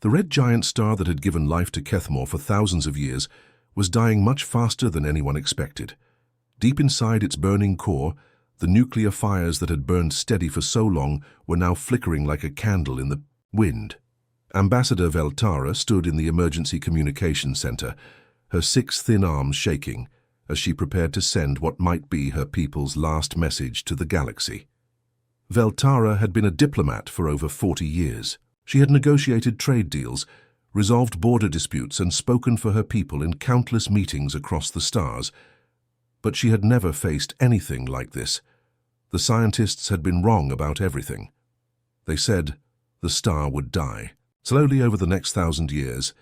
The red giant star that had given life to Kethmore for thousands of years was dying much faster than anyone expected. Deep inside its burning core, the nuclear fires that had burned steady for so long were now flickering like a candle in the wind. Ambassador Veltara stood in the emergency communications center, her 6 thin arms shaking, as she prepared to send what might be her people's last message to the galaxy. Veltara had been a diplomat for over 40 years. She had negotiated trade deals, resolved border disputes, and spoken for her people in countless meetings across the stars. But she had never faced anything like this. The scientists had been wrong about everything. They said the star would die, slowly over the next 1,000 years,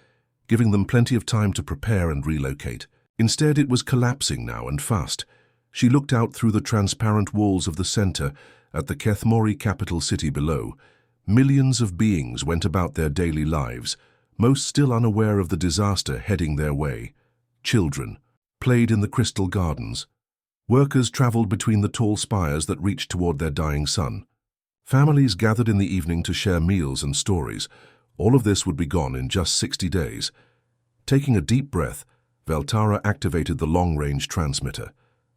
giving them plenty of time to prepare and relocate. Instead, it was collapsing now, and fast. She looked out through the transparent walls of the center at the Kethmori capital city below. Millions of beings went about their daily lives, most still unaware of the disaster heading their way. Children played in the crystal gardens. Workers traveled between the tall spires that reached toward their dying sun. Families gathered in the evening to share meals and stories. All of this would be gone in just 60 days. Taking a deep breath, Veltara activated the long-range transmitter.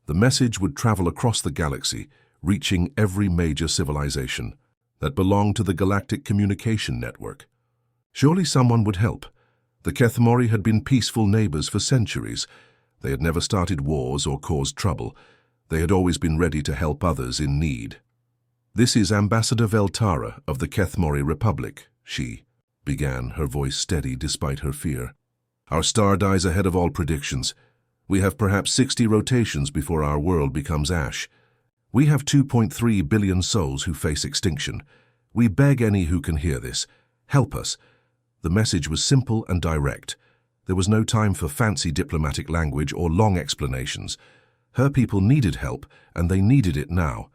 The message would travel across the galaxy, reaching every major civilization that belonged to the Galactic Communication Network. Surely someone would help. The Kethmori had been peaceful neighbors for centuries. They had never started wars or caused trouble. They had always been ready to help others in need. "This is Ambassador Veltara of the Kethmori Republic," she began, her voice steady despite her fear. "Our star dies ahead of all predictions. We have perhaps 60 rotations before our world becomes ash. We have 2.3 billion souls who face extinction. We beg any who can hear this, help us." The message was simple and direct. There was no time for fancy diplomatic language or long explanations. Her people needed help, and they needed it now.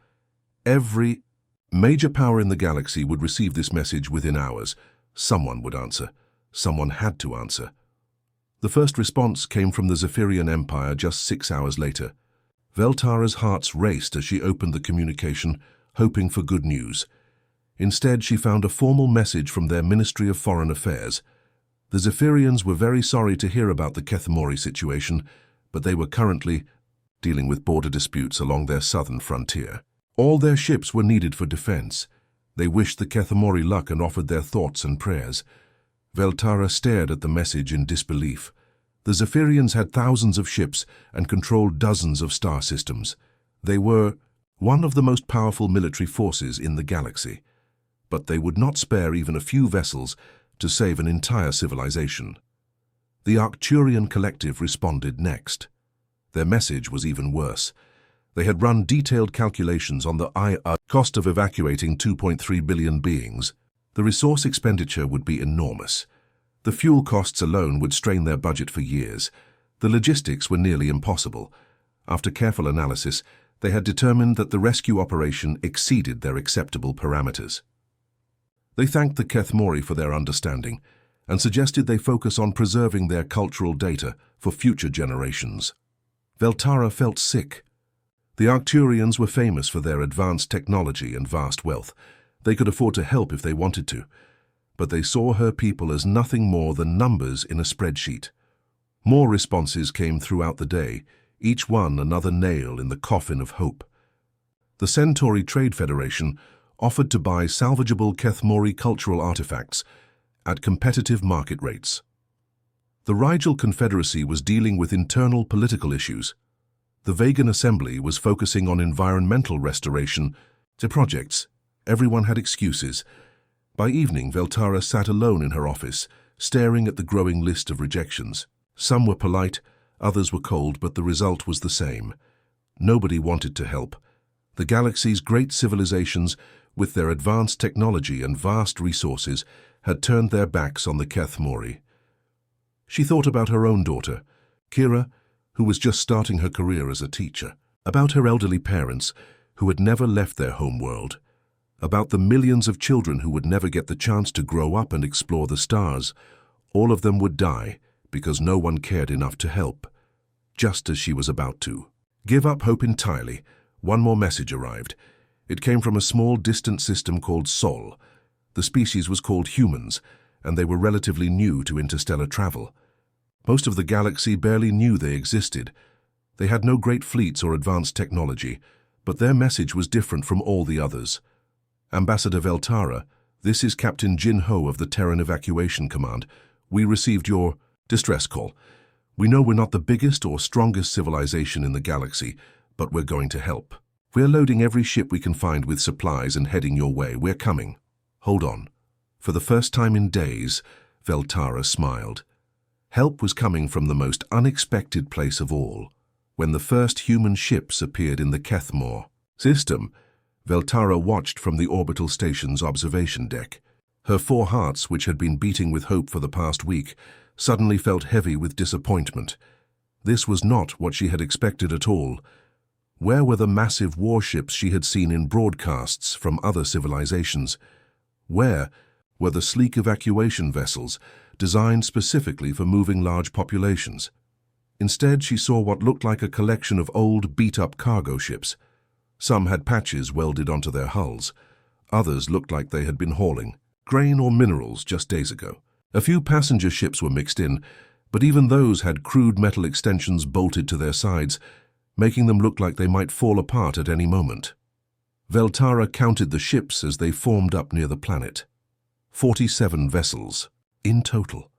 Every major power in the galaxy would receive this message within hours. Someone would answer. Someone had to answer. The first response came from the Zephyrian Empire just 6 hours later. Veltara's heart raced as she opened the communication, hoping for good news. Instead, she found a formal message from their Ministry of Foreign Affairs. The Zephyrians were very sorry to hear about the Kethmori situation, but they were currently dealing with border disputes along their southern frontier. All their ships were needed for defense. They wished the Kethmori luck and offered their thoughts and prayers. Veltara stared at the message in disbelief. The Zephyrians had thousands of ships and controlled dozens of star systems. They were one of the most powerful military forces in the galaxy. But they would not spare even a few vessels to save an entire civilization. The Arcturian Collective responded next. Their message was even worse. They had run detailed calculations on the cost of evacuating 2.3 billion beings. The resource expenditure would be enormous. The fuel costs alone would strain their budget for years. The logistics were nearly impossible. After careful analysis, they had determined that the rescue operation exceeded their acceptable parameters. They thanked the Kethmori for their understanding and suggested they focus on preserving their cultural data for future generations. Veltara felt sick. The Arcturians were famous for their advanced technology and vast wealth. They could afford to help if they wanted to, but they saw her people as nothing more than numbers in a spreadsheet. More responses came throughout the day, each one another nail in the coffin of hope. The Centauri Trade Federation offered to buy salvageable Kethmori cultural artifacts at competitive market rates. The Rigel Confederacy was dealing with internal political issues. The Vegan Assembly was focusing on environmental restoration to projects. Everyone had excuses. By evening, Veltara sat alone in her office, staring at the growing list of rejections. Some were polite, others were cold, but the result was the same. Nobody wanted to help. The galaxy's great civilizations, with their advanced technology and vast resources, had turned their backs on the Kethmori. She thought about her own daughter, Kira, who was just starting her career as a teacher, about her elderly parents, who had never left their home world, about the millions of children who would never get the chance to grow up and explore the stars. All of them would die because no one cared enough to help. Just as she was about to give up hope entirely, one more message arrived. It came from a small, distant system called Sol. The species was called humans, and they were relatively new to interstellar travel. Most of the galaxy barely knew they existed. They had no great fleets or advanced technology, but their message was different from all the others. Ambassador Veltara, this is Captain Jin Ho of the Terran Evacuation Command. We received your distress call. We know we're not the biggest or strongest civilization in the galaxy, but we're going to help. We're loading every ship we can find with supplies and heading your way. We're coming. Hold on. For the first time in days, Veltara smiled. Help was coming from the most unexpected place of all. When the first human ships appeared in the Kethmore system, Veltara watched from the orbital station's observation deck. Her 4 hearts, which had been beating with hope for the past week, suddenly felt heavy with disappointment. This was not what she had expected at all. Where were the massive warships she had seen in broadcasts from other civilizations? Where were the sleek evacuation vessels designed specifically for moving large populations? Instead, she saw what looked like a collection of old, beat-up cargo ships. Some had patches welded onto their hulls. Others looked like they had been hauling grain or minerals just days ago. A few passenger ships were mixed in, but even those had crude metal extensions bolted to their sides, making them look like they might fall apart at any moment. Veltara counted the ships as they formed up near the planet. 47 vessels, in total.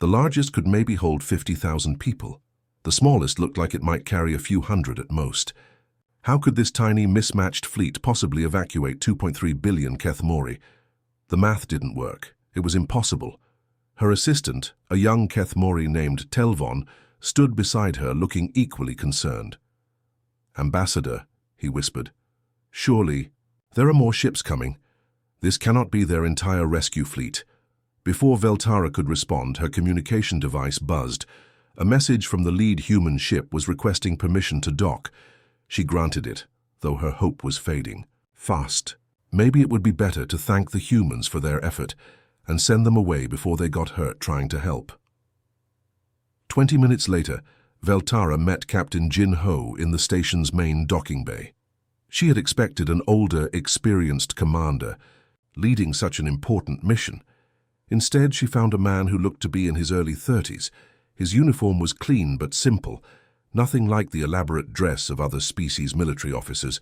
The largest could maybe hold 50,000 people. The smallest looked like it might carry a few hundred at most. How could this tiny, mismatched fleet possibly evacuate 2.3 billion Kethmori? The math didn't work. It was impossible. Her assistant, a young Kethmori named Telvon, stood beside her looking equally concerned. "Ambassador," he whispered, "surely there are more ships coming. This cannot be their entire rescue fleet." Before Veltara could respond, her communication device buzzed. A message from the lead human ship was requesting permission to dock. She granted it, though her hope was fading. Fast. Maybe it would be better to thank the humans for their effort and send them away before they got hurt trying to help. 20 minutes later, Veltara met Captain Jin Ho in the station's main docking bay. She had expected an older, experienced commander leading such an important mission. Instead, she found a man who looked to be in his early 30s. His uniform was clean but simple, nothing like the elaborate dress of other species military officers.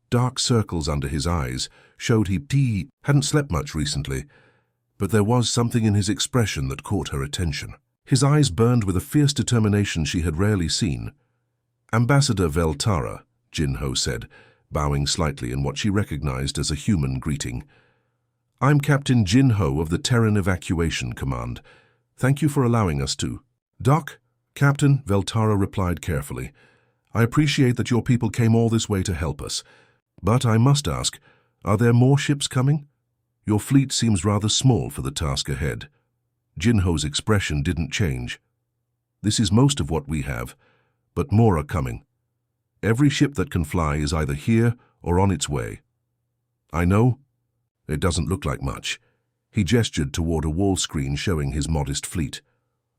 Dark circles under his eyes showed he hadn't slept much recently, but there was something in his expression that caught her attention. His eyes burned with a fierce determination she had rarely seen. "Ambassador Veltara," Jin Ho said, bowing slightly in what she recognized as a human greeting. "I'm Captain Jin Ho of the Terran Evacuation Command. Thank you for allowing us to dock." "Captain," Veltara replied carefully, "I appreciate that your people came all this way to help us. But I must ask, are there more ships coming? Your fleet seems rather small for the task ahead." Jin Ho's expression didn't change. "This is most of what we have, but more are coming. Every ship that can fly is either here or on its way." "I know. It doesn't look like much." He gestured toward a wall screen showing his modest fleet.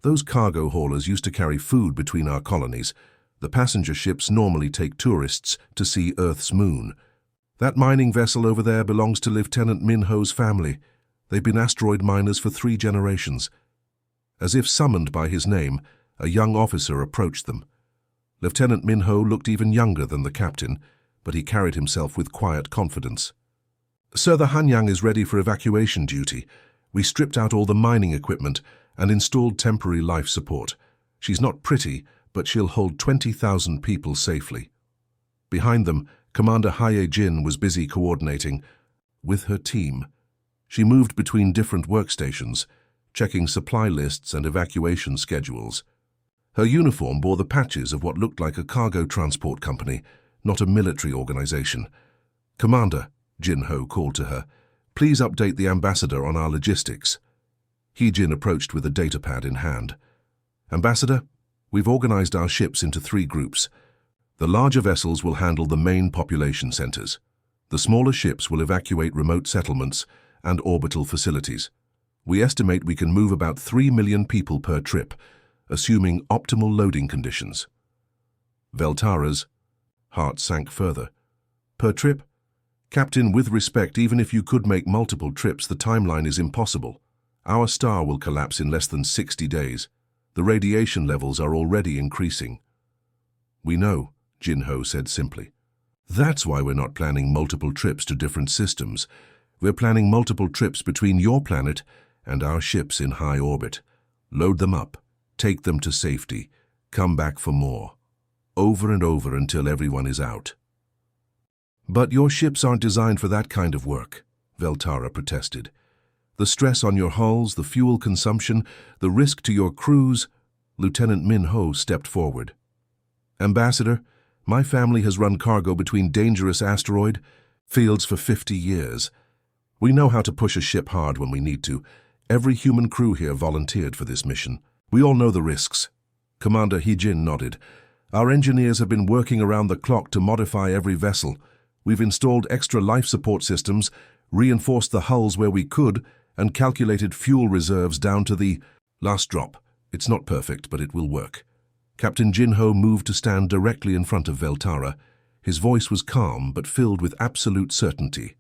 "Those cargo haulers used to carry food between our colonies. The passenger ships normally take tourists to see Earth's moon. That mining vessel over there belongs to Lieutenant Min Ho's family. They've been asteroid miners for 3 generations. As if summoned by his name, a young officer approached them. Lieutenant Min Ho looked even younger than the captain, but he carried himself with quiet confidence. "Sir, the Hanyang is ready for evacuation duty. We stripped out all the mining equipment and installed temporary life support. She's not pretty, but she'll hold 20,000 people safely." Behind them, Commander Haye Jin was busy coordinating with her team. She moved between different workstations, checking supply lists and evacuation schedules. Her uniform bore the patches of what looked like a cargo transport company, not a military organization. "Commander," Jin Ho called to her, "please update the ambassador on our logistics." Jin approached with a datapad in hand. "Ambassador, we've organized our ships into 3 groups. The larger vessels will handle the main population centers. The smaller ships will evacuate remote settlements and orbital facilities. We estimate we can move about 3 million people per trip, assuming optimal loading conditions." Veltara's heart sank further. "Per trip? Captain, with respect, even if you could make multiple trips, the timeline is impossible. Our star will collapse in less than 60 days. The radiation levels are already increasing. We know, Jinho said simply. That's why we're not planning multiple trips to different systems. We're planning multiple trips between your planet and our ships in high orbit. Load them up, take them to safety, come back for more. Over and over until everyone is out. But your ships aren't designed for that kind of work, Veltara protested. The stress on your hulls, the fuel consumption, the risk to your crews. Lieutenant Minho stepped forward. Ambassador, my family has run cargo between dangerous asteroid fields for 50 years. We know how to push a ship hard when we need to. Every human crew here volunteered for this mission. We all know the risks. Commander Hijin nodded. Our engineers have been working around the clock to modify every vessel. We've installed extra life support systems, reinforced the hulls where we could, and calculated fuel reserves down to the last drop. It's not perfect, but it will work. Captain Jinho moved to stand directly in front of Veltara. His voice was calm, but filled with absolute certainty.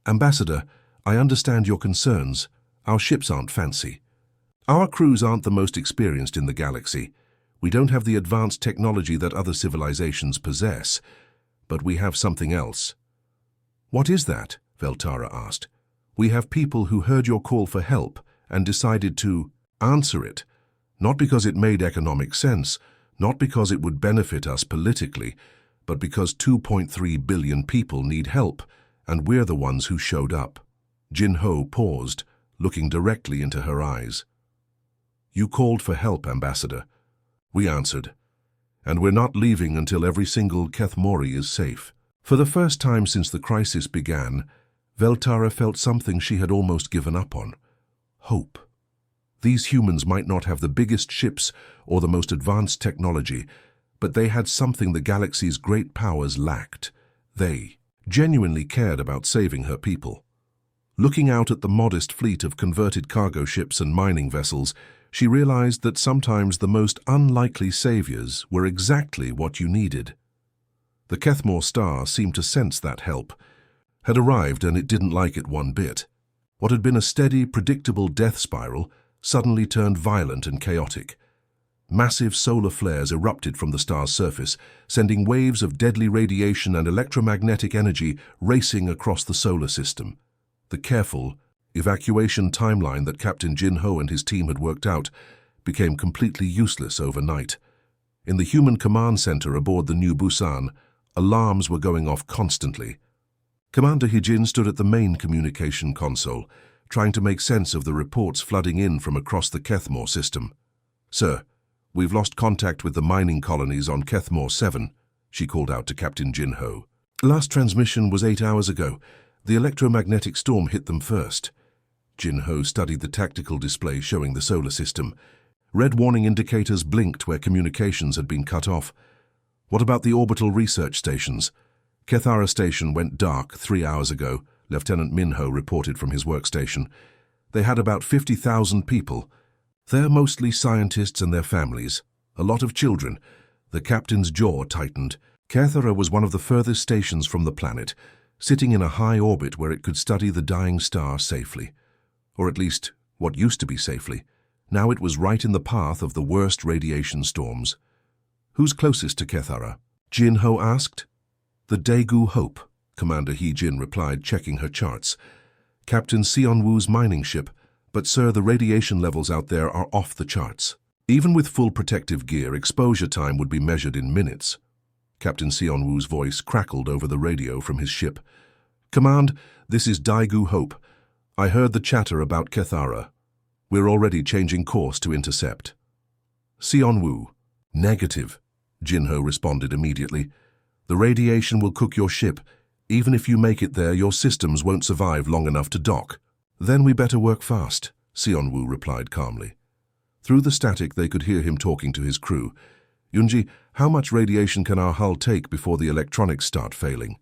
Ambassador, I understand your concerns. Our ships aren't fancy. Our crews aren't the most experienced in the galaxy. We don't have the advanced technology that other civilizations possess. But we have something else. What is that? Veltara asked. We have people who heard your call for help and decided to answer it. Not because it made economic sense, not because it would benefit us politically, but because 2.3 billion people need help, and we're the ones who showed up. Jinho paused, looking directly into her eyes. You called for help, Ambassador. We answered. And we're not leaving until every single Kethmori is safe. For the first time since the crisis began, Veltara felt something she had almost given up on. Hope. These humans might not have the biggest ships or the most advanced technology, but they had something the galaxy's great powers lacked. They genuinely cared about saving her people. Looking out at the modest fleet of converted cargo ships and mining vessels, she realized that sometimes the most unlikely saviors were exactly what you needed. The Kethmor star seemed to sense that help, had arrived and it didn't like it one bit. What had been a steady, predictable death spiral suddenly turned violent and chaotic. Massive solar flares erupted from the star's surface, sending waves of deadly radiation and electromagnetic energy racing across the solar system. The careful evacuation timeline that Captain Jinho and his team had worked out became completely useless overnight. In the human command center aboard the New Busan, alarms were going off constantly. Commander Hijin stood at the main communication console, trying to make sense of the reports flooding in from across the Kethmor system. Sir, we've lost contact with the mining colonies on Kethmor 7, she called out to Captain Jinho. Last transmission was 8 hours ago. The electromagnetic storm hit them first. Jinho studied the tactical display showing the solar system. Red warning indicators blinked where communications had been cut off. What about the orbital research stations? Kethara Station went dark 3 hours ago, Lieutenant Minho reported from his workstation. They had about 50,000 people. They're mostly scientists and their families. A lot of children. The captain's jaw tightened. Kethara was one of the furthest stations from the planet, sitting in a high orbit where it could study the dying star safely. Or at least, what used to be safely. Now it was right in the path of the worst radiation storms. Who's closest to Kethara? Jinho asked. The Daegu Hope, Commander Hijin replied, checking her charts. Captain Sionwu's mining ship, but sir, the radiation levels out there are off the charts. Even with full protective gear, exposure time would be measured in minutes. Captain Sionwu's voice crackled over the radio from his ship. Command, this is Daegu Hope. I heard the chatter about Kethara. We're already changing course to intercept. Sionwu. Negative, Jinho responded immediately. The radiation will cook your ship. Even if you make it there, your systems won't survive long enough to dock. Then we better work fast, Sionwu replied calmly. Through the static, they could hear him talking to his crew. Yunji, how much radiation can our hull take before the electronics start failing?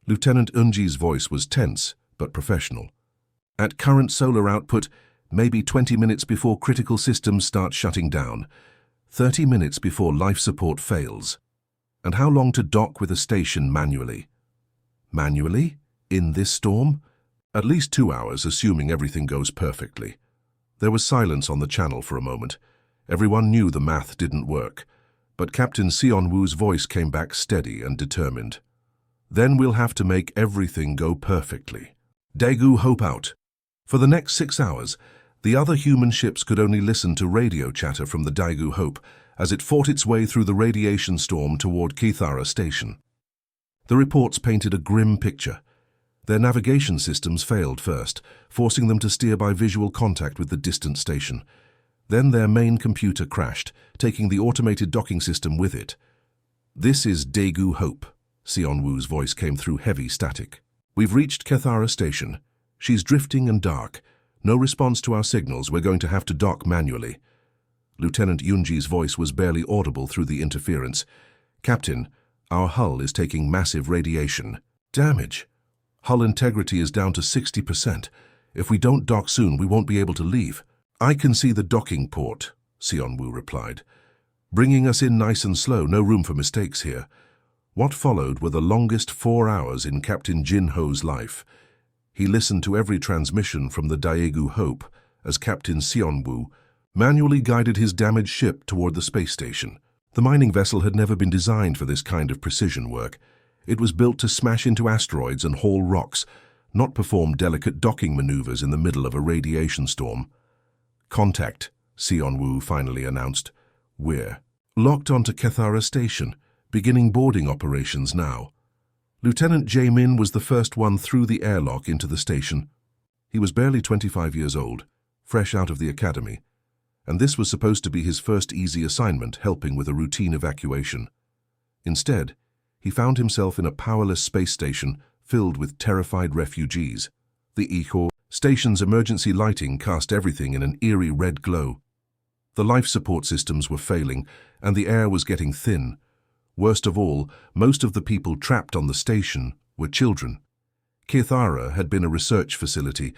Lieutenant Unji's voice was tense, but professional. At current solar output, maybe 20 minutes before critical systems start shutting down. 30 minutes before life support fails. And how long to dock with a station manually? Manually? In this storm? At least 2 hours, assuming everything goes perfectly. There was silence on the channel for a moment. Everyone knew the math didn't work, but Captain Sionwu's voice came back steady and determined. Then we'll have to make everything go perfectly. Daegu Hope out. For the next 6 hours, the other human ships could only listen to radio chatter from the Daegu Hope as it fought its way through the radiation storm toward Kithara Station. The reports painted a grim picture. Their navigation systems failed first, forcing them to steer by visual contact with the distant station. Then their main computer crashed, taking the automated docking system with it. "This is Daegu Hope," Sionwu's voice came through heavy static. "We've reached Kithara Station. She's drifting and dark. No response to our signals. We're going to have to dock manually." Lieutenant Yunji's voice was barely audible through the interference. "Captain, our hull is taking massive radiation damage. Hull integrity is down to 60%. If we don't dock soon, we won't be able to leave." "I can see the docking port," Sionwu replied. "Bringing us in nice and slow, no room for mistakes here." What followed were the longest 4 hours in Captain Jin Ho's life. He listened to every transmission from the Daegu Hope as Captain Sionwu manually guided his damaged ship toward the space station. The mining vessel had never been designed for this kind of precision work. It was built to smash into asteroids and haul rocks, not perform delicate docking maneuvers in the middle of a radiation storm. "Contact," Sionwu finally announced. "We're locked onto Kithara Station, beginning boarding operations now." Lieutenant Jae-min was the first one through the airlock into the station. He was barely 25 years old, fresh out of the academy, and this was supposed to be his first easy assignment, helping with a routine evacuation. Instead, he found himself in a powerless space station filled with terrified refugees. The Iho station's emergency lighting cast everything in an eerie red glow. The life support systems were failing, and the air was getting thin. Worst of all, most of the people trapped on the station were children. Kithara had been a research facility,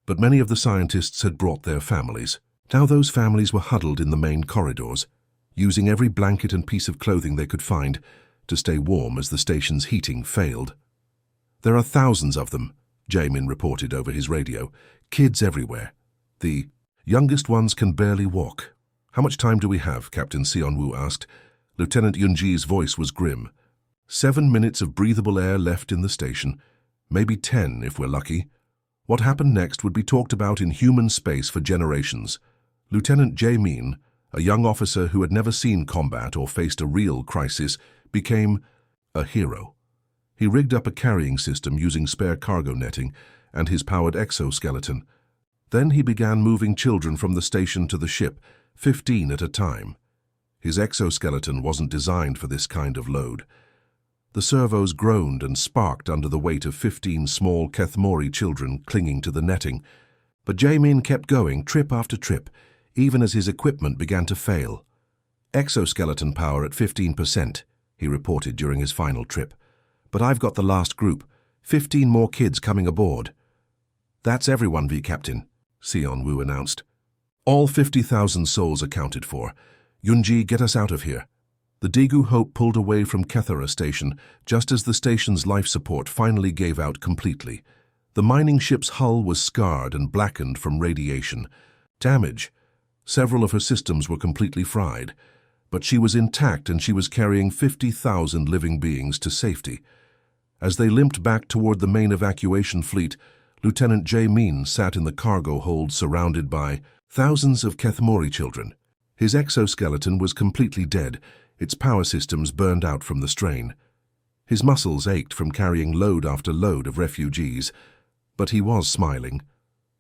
but many of the scientists had brought their families. Now those families were huddled in the main corridors, using every blanket and piece of clothing they could find to stay warm as the station's heating failed. "There are thousands of them," Jae-min reported over his radio. "Kids everywhere. The youngest ones can barely walk." "How much time do we have?" Captain Sionwu asked. Lieutenant Yunji's voice was grim. 7 minutes of breathable air left in the station. Maybe 10 if we're lucky. What happened next would be talked about in human space for generations. Lieutenant Jae-min, a young officer who had never seen combat or faced a real crisis, became a hero. He rigged up a carrying system using spare cargo netting and his powered exoskeleton. Then he began moving children from the station to the ship, 15 at a time. His exoskeleton wasn't designed for this kind of load. The servos groaned and sparked under the weight of 15 small Kethmori children clinging to the netting. But Jae-min kept going, trip after trip, even as his equipment began to fail. "Exoskeleton power at 15%, he reported during his final trip. "But I've got the last group, 15 more kids coming aboard." "That's everyone, V-Captain," Sionwu announced. "All 50,000 souls accounted for. Yunji, get us out of here." The Daegu Hope pulled away from Kithara Station just as the station's life support finally gave out completely. The mining ship's hull was scarred and blackened from radiation. Damage. Several of her systems were completely fried, but she was intact and she was carrying 50,000 living beings to safety. As they limped back toward the main evacuation fleet, Lieutenant Jae-min sat in the cargo hold surrounded by thousands of Kethmori children. His exoskeleton was completely dead, its power systems burned out from the strain. His muscles ached from carrying load after load of refugees, but he was smiling.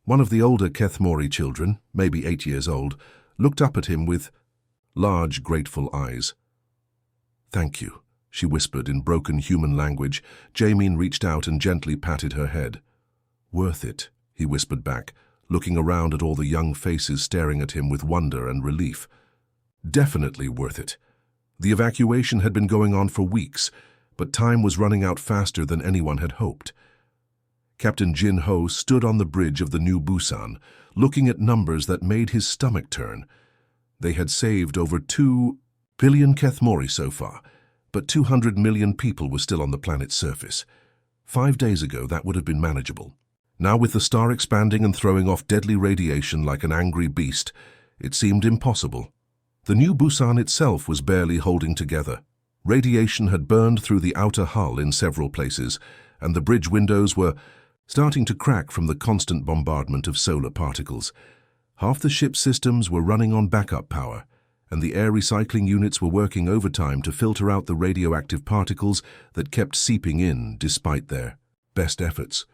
One of the older Kethmori children, maybe 8 years old, looked up at him with large, grateful eyes. "Thank you," she whispered in broken human language. Jae-min reached out and gently patted her head. "Worth it," he whispered back, looking around at all the young faces staring at him with wonder and relief. "Definitely worth it." The evacuation had been going on for weeks, but time was running out faster than anyone had hoped. Captain Jin Ho stood on the bridge of the New Busan, looking at numbers that made his stomach turn. They had saved over 2 billion Kethmori so far, but 200 million people were still on the planet's surface. 5 days ago, that would have been manageable. Now with the star expanding and throwing off deadly radiation like an angry beast, it seemed impossible. The new Busan itself was barely holding together. Radiation had burned through the outer hull in several places, and the bridge windows were starting to crack from the constant bombardment of solar particles. Half the ship's systems were running on backup power, and the air recycling units were working overtime to filter out the radioactive particles that kept seeping in despite their best efforts.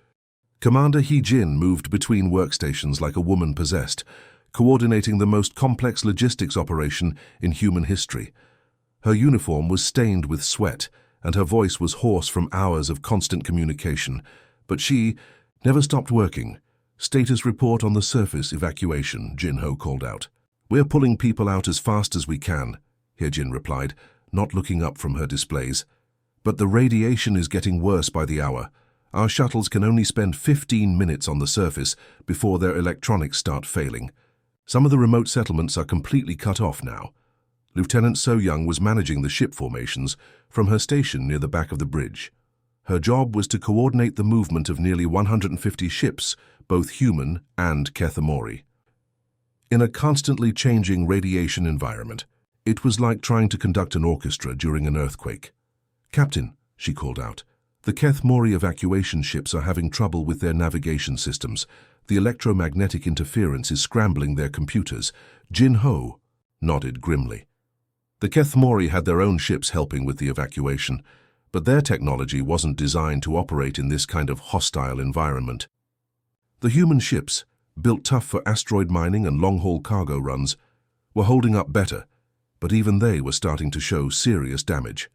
Commander He-jin moved between workstations like a woman possessed, coordinating the most complex logistics operation in human history. Her uniform was stained with sweat, and her voice was hoarse from hours of constant communication, but she never stopped working. "Status report on the surface evacuation," Jin-ho called out. "We're pulling people out as fast as we can," He-jin replied, not looking up from her displays. "But the radiation is getting worse by the hour. Our shuttles can only spend 15 minutes on the surface before their electronics start failing. Some of the remote settlements are completely cut off now." Lieutenant So-young was managing the ship formations from her station near the back of the bridge. Her job was to coordinate the movement of nearly 150 ships, both human and Kethemori. In a constantly changing radiation environment, it was like trying to conduct an orchestra during an earthquake. "Captain," she called out, "the Kethemori evacuation ships are having trouble with their navigation systems. The electromagnetic interference is scrambling their computers." Jin-ho nodded grimly. The Kethemori had their own ships helping with the evacuation, but their technology wasn't designed to operate in this kind of hostile environment. The human ships, built tough for asteroid mining and long-haul cargo runs, were holding up better, but even they were starting to show serious damage.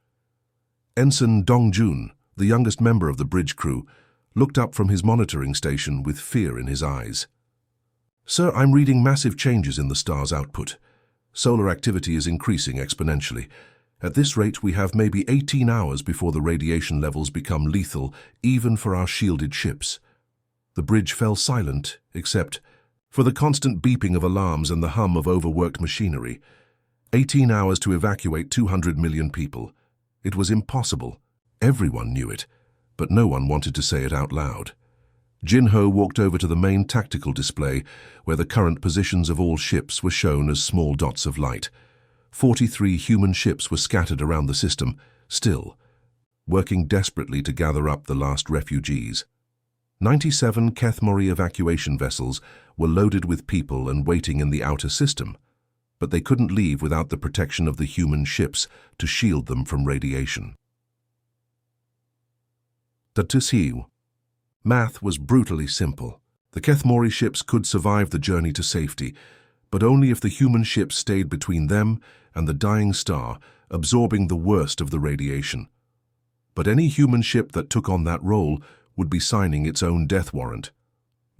Ensign Dong-jun, the youngest member of the bridge crew, looked up from his monitoring station with fear in his eyes. "Sir, I'm reading massive changes in the star's output. Solar activity is increasing exponentially. At this rate, we have maybe 18 hours before the radiation levels become lethal, even for our shielded ships." The bridge fell silent, except for the constant beeping of alarms and the hum of overworked machinery. 18 hours to evacuate 200 million people. It was impossible. Everyone knew it, but no one wanted to say it out loud. Jin-ho walked over to the main tactical display, where the current positions of all ships were shown as small dots of light. 43 human ships were scattered around the system, still, working desperately to gather up the last refugees. 97 Kethemori evacuation vessels were loaded with people and waiting in the outer system, but they couldn't leave without the protection of the human ships to shield them from radiation. Math was brutally simple. The Kethemori ships could survive the journey to safety, but only if the human ships stayed between them and the dying star, absorbing the worst of the radiation. But any human ship that took on that role would be signing its own death warrant.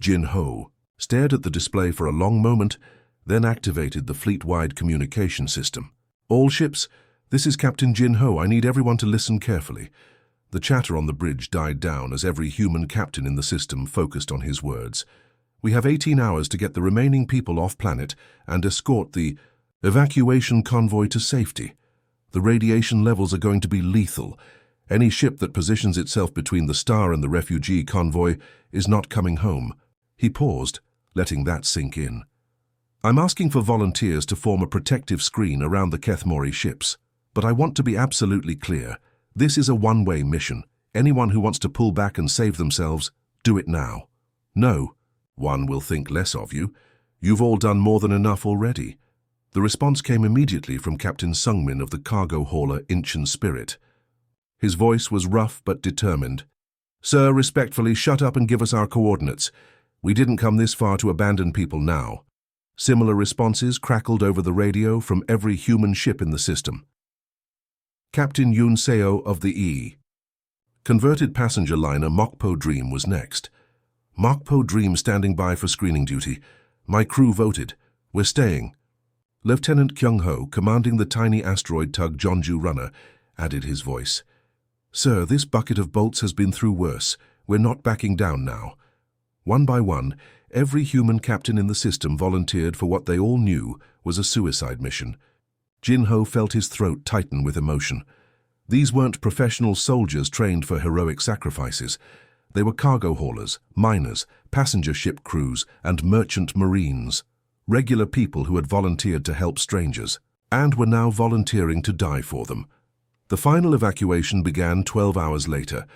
Jin-ho stared at the display for a long moment, then activated the fleet-wide communication system. "All ships, this is Captain Jin-ho. I need everyone to listen carefully." The chatter on the bridge died down as every human captain in the system focused on his words. "We have 18 hours to get the remaining people off planet and escort the evacuation convoy to safety. The radiation levels are going to be lethal. Any ship that positions itself between the star and the refugee convoy is not coming home." He paused, letting that sink in. "I'm asking for volunteers to form a protective screen around the Kethemori ships, but I want to be absolutely clear. This is a one-way mission. Anyone who wants to pull back and save themselves, do it now. No, one will think less of you. You've all done more than enough already." The response came immediately from Captain Sungmin of the cargo hauler Incheon Spirit. His voice was rough but determined. "Sir, respectfully, shut up and give us our coordinates. We didn't come this far to abandon people now." Similar responses crackled over the radio from every human ship in the system. Captain Yoon Seo of the converted passenger liner Mokpo Dream was next. "Mokpo Dream standing by for screening duty. My crew voted. We're staying." Lieutenant Kyung-ho, commanding the tiny asteroid tug Jeonju Runner, added his voice. "Sir, this bucket of bolts has been through worse. We're not backing down now." One by one, every human captain in the system volunteered for what they all knew was a suicide mission. Jin-ho felt his throat tighten with emotion. These weren't professional soldiers trained for heroic sacrifices. They were cargo haulers, miners, passenger ship crews, and merchant marines, regular people who had volunteered to help strangers, and were now volunteering to die for them. The final evacuation began 12 hours later.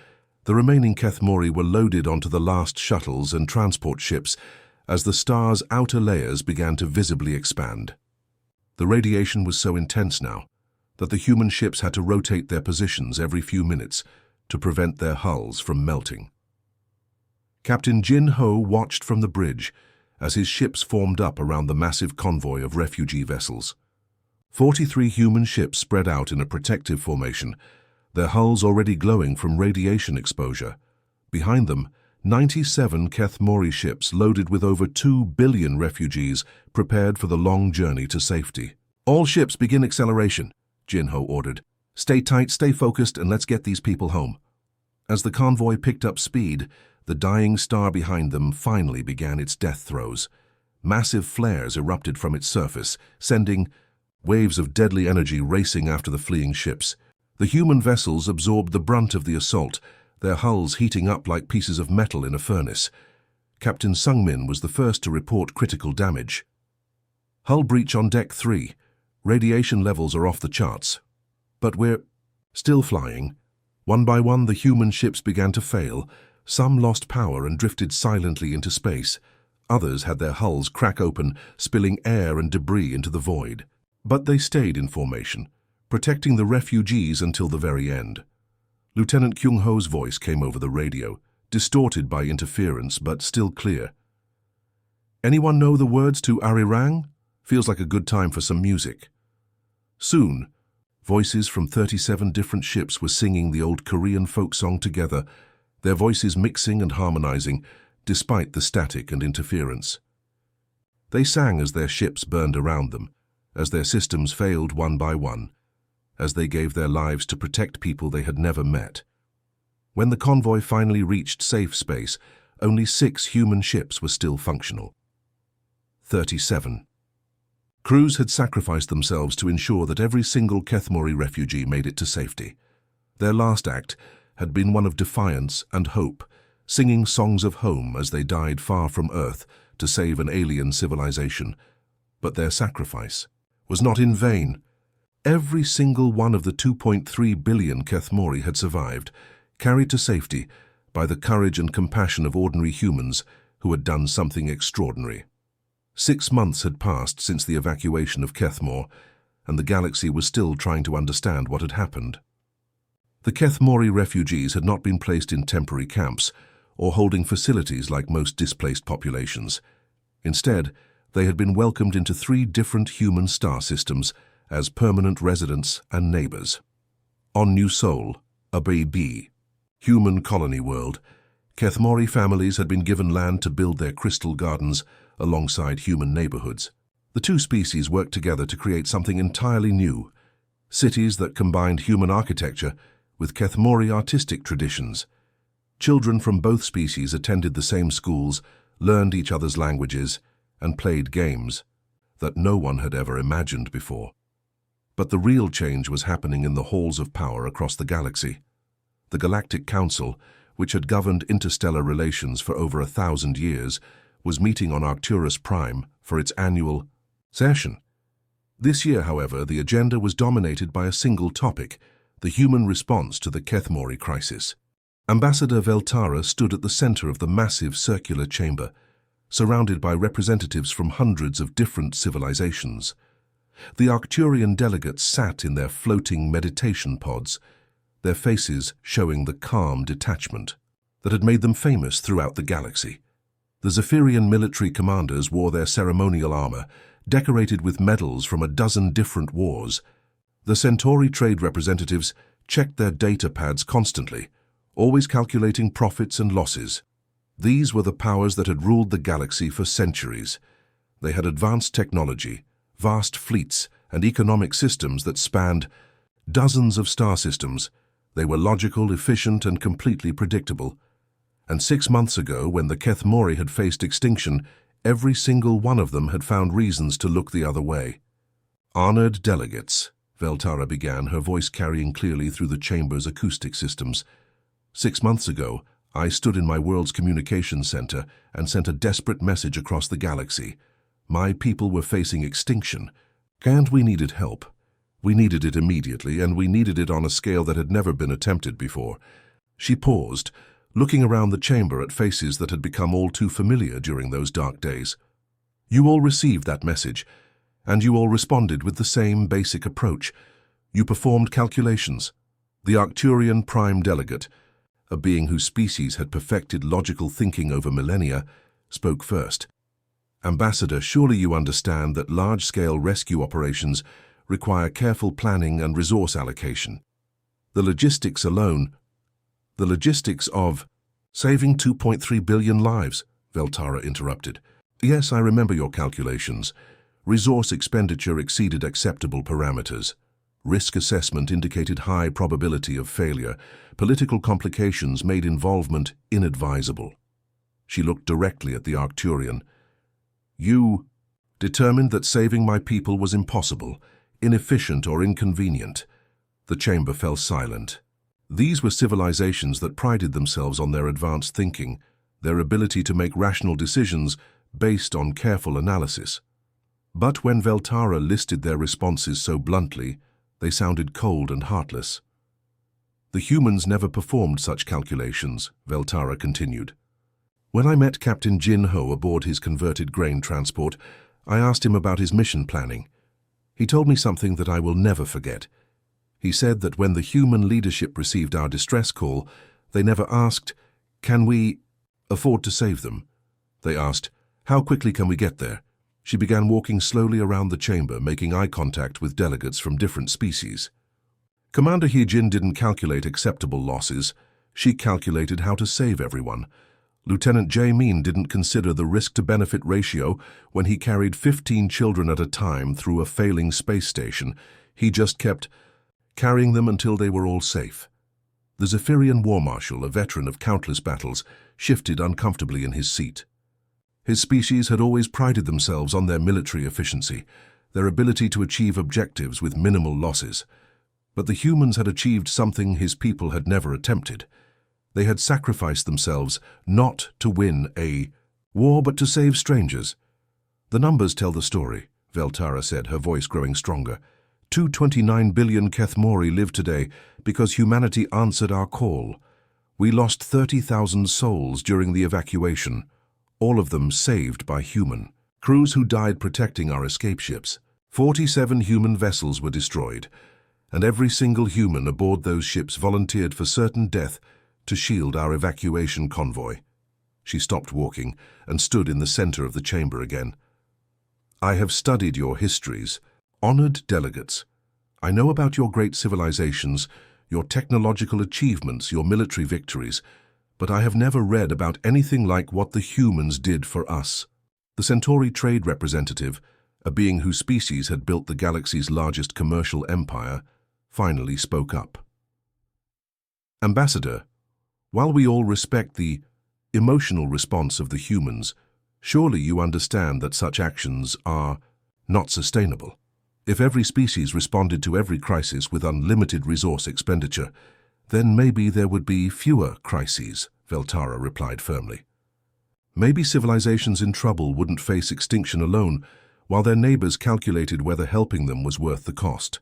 The remaining Kethmori were loaded onto the last shuttles and transport ships as the star's outer layers began to visibly expand. The radiation was so intense now that the human ships had to rotate their positions every few minutes to prevent their hulls from melting. Captain Jin Ho watched from the bridge as his ships formed up around the massive convoy of refugee vessels. 43 human ships spread out in a protective formation, their hulls already glowing from radiation exposure. Behind them, 97 Kethmori ships loaded with over 2 billion refugees prepared for the long journey to safety. "All ships begin acceleration," Jin Ho ordered. "Stay tight, stay focused, and let's get these people home." As the convoy picked up speed, the dying star behind them finally began its death throes. Massive flares erupted from its surface, sending waves of deadly energy racing after the fleeing ships. The human vessels absorbed the brunt of the assault, their hulls heating up like pieces of metal in a furnace. Captain Sungmin was the first to report critical damage. "Hull breach on Deck 3. Radiation levels are off the charts. But we're still flying." One by one, the human ships began to fail. Some lost power and drifted silently into space. Others had their hulls crack open, spilling air and debris into the void. But they stayed in formation, protecting the refugees until the very end. Lieutenant Kyung Ho's voice came over the radio, distorted by interference but still clear. "Anyone know the words to Arirang? Feels like a good time for some music." Soon, voices from 37 different ships were singing the old Korean folk song together, their voices mixing and harmonizing, despite the static and interference. They sang as their ships burned around them, as their systems failed one by one, as they gave their lives to protect people they had never met. When the convoy finally reached safe space, only 6 human ships were still functional. 37. Crews had sacrificed themselves to ensure that every single Kethmori refugee made it to safety. Their last act had been one of defiance and hope, singing songs of home as they died far from Earth to save an alien civilization. But their sacrifice was not in vain. Every single one of the 2.3 billion Kethmori had survived, carried to safety by the courage and compassion of ordinary humans who had done something extraordinary. 6 months had passed since the evacuation of Kethmor, and the galaxy was still trying to understand what had happened. The Kethmori refugees had not been placed in temporary camps or holding facilities like most displaced populations. Instead, they had been welcomed into 3 different human star systems as permanent residents and neighbors. On New Sol, a B, human colony world, Kethmori families had been given land to build their crystal gardens alongside human neighborhoods. The 2 species worked together to create something entirely new, cities that combined human architecture with Kethmori artistic traditions. Children from both species attended the same schools, learned each other's languages, and played games that no one had ever imagined before. But the real change was happening in the halls of power across the galaxy. The Galactic Council, which had governed interstellar relations for over 1,000 years, was meeting on Arcturus Prime for its annual session. This year, however, the agenda was dominated by a single topic: the human response to the Kethmori crisis. Ambassador Veltara stood at the center of the massive circular chamber, surrounded by representatives from hundreds of different civilizations. The Arcturian delegates sat in their floating meditation pods, their faces showing the calm detachment that had made them famous throughout the galaxy. The Zephyrian military commanders wore their ceremonial armor, decorated with medals from a dozen different wars. The Centauri trade representatives checked their data pads constantly, always calculating profits and losses. These were the powers that had ruled the galaxy for centuries. They had advanced technology, vast fleets, and economic systems that spanned dozens of star systems. They were logical, efficient, and completely predictable. And 6 months ago, when the Kethmori had faced extinction, every single one of them had found reasons to look the other way. "Honored delegates," Veltara began, her voice carrying clearly through the chamber's acoustic systems. 6 months ago, I stood in my world's communications center and sent a desperate message across the galaxy. My people were facing extinction, and we needed help. We needed it immediately, and we needed it on a scale that had never been attempted before. She paused, looking around the chamber at faces that had become all too familiar during those dark days. You all received that message, and you all responded with the same basic approach. You performed calculations. The Arcturian Prime Delegate, a being whose species had perfected logical thinking over millennia, spoke first. Ambassador, surely you understand that large-scale rescue operations require careful planning and resource allocation. The logistics of saving 2.3 billion lives, Veltara interrupted. Yes, I remember your calculations. Resource expenditure exceeded acceptable parameters. Risk assessment indicated high probability of failure. Political complications made involvement inadvisable. She looked directly at the Arcturian. You determined that saving my people was impossible, inefficient or inconvenient. The chamber fell silent. These were civilizations that prided themselves on their advanced thinking, their ability to make rational decisions based on careful analysis. But when Veltara listed their responses so bluntly, they sounded cold and heartless. The humans never performed such calculations, Veltara continued. When I met Captain Jin Ho aboard his converted grain transport, I asked him about his mission planning. He told me something that I will never forget. He said that when the human leadership received our distress call, they never asked, "Can we afford to save them?" They asked, "How quickly can we get there?" She began walking slowly around the chamber, making eye contact with delegates from different species. Commander He-jin didn't calculate acceptable losses. She calculated how to save everyone. Lieutenant Jae-min didn't consider the risk-to-benefit ratio when he carried 15 children at a time through a failing space station. He just kept carrying them until they were all safe. The Zephyrian war marshal, a veteran of countless battles, shifted uncomfortably in his seat. His species had always prided themselves on their military efficiency, their ability to achieve objectives with minimal losses. But the humans had achieved something his people had never attempted. They had sacrificed themselves not to win a war, but to save strangers. The numbers tell the story, Veltara said, her voice growing stronger. 229 billion Kethmori live today because humanity answered our call. We lost 30,000 souls during the evacuation, all of them saved by human crews who died protecting our escape ships. 47 human vessels were destroyed, and every single human aboard those ships volunteered for certain death to shield our evacuation convoy. She stopped walking and stood in the center of the chamber again. I have studied your histories, honored delegates. I know about your great civilizations, your technological achievements, your military victories, but I have never read about anything like what the humans did for us. The Centauri trade representative, a being whose species had built the galaxy's largest commercial empire, finally spoke up. Ambassador, while we all respect the emotional response of the humans, surely you understand that such actions are not sustainable. If every species responded to every crisis with unlimited resource expenditure, then maybe there would be fewer crises, Veltara replied firmly. Maybe civilizations in trouble wouldn't face extinction alone, while their neighbors calculated whether helping them was worth the cost.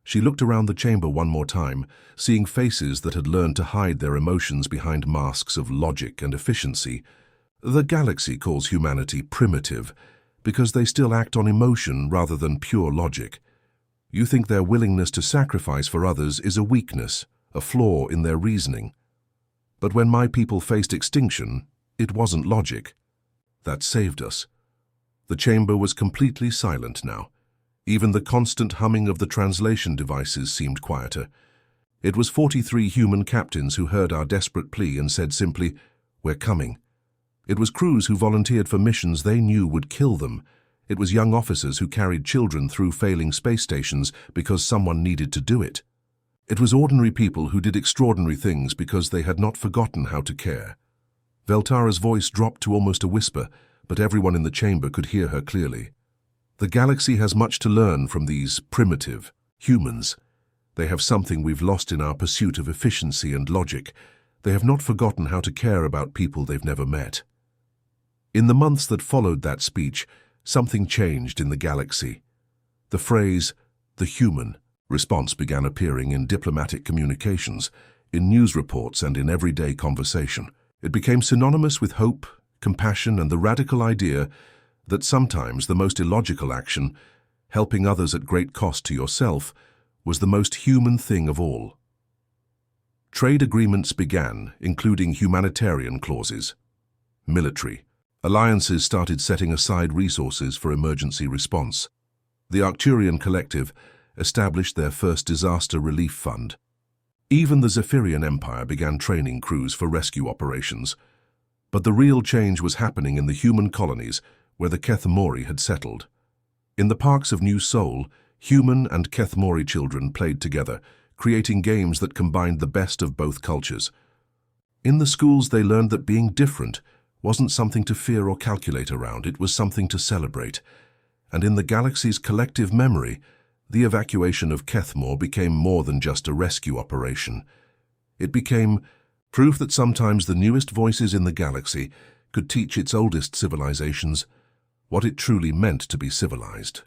She looked around the chamber one more time, seeing faces that had learned to hide their emotions behind masks of logic and efficiency. The galaxy calls humanity primitive because they still act on emotion rather than pure logic. You think their willingness to sacrifice for others is a weakness, a flaw in their reasoning. But when my people faced extinction, it wasn't logic. That saved us. The chamber was completely silent now. Even the constant humming of the translation devices seemed quieter. It was 43 human captains who heard our desperate plea and said simply, "We're coming." It was crews who volunteered for missions they knew would kill them. It was young officers who carried children through failing space stations because someone needed to do it. It was ordinary people who did extraordinary things because they had not forgotten how to care. Veltara's voice dropped to almost a whisper, but everyone in the chamber could hear her clearly. The galaxy has much to learn from these primitive humans. They have something we've lost in our pursuit of efficiency and logic. They have not forgotten how to care about people they've never met. In the months that followed that speech, something changed in the galaxy. The phrase, "the human," response began appearing in diplomatic communications, in news reports and in everyday conversation. It became synonymous with hope, compassion, and the radical idea that sometimes the most illogical action, helping others at great cost to yourself, was the most human thing of all. Trade agreements began, including humanitarian clauses. Military. Alliances started setting aside resources for emergency response. The Arcturian Collective established their first disaster relief fund. Even the Zephyrian Empire began training crews for rescue operations. But the real change was happening in the human colonies where the Kethmori had settled. In the parks of New Sol, human and Kethmori children played together, creating games that combined the best of both cultures. In the schools they learned that being different wasn't something to fear or calculate around, it was something to celebrate. And in the galaxy's collective memory, the evacuation of Kethmor became more than just a rescue operation. It became proof that sometimes the newest voices in the galaxy could teach its oldest civilizations what it truly meant to be civilized.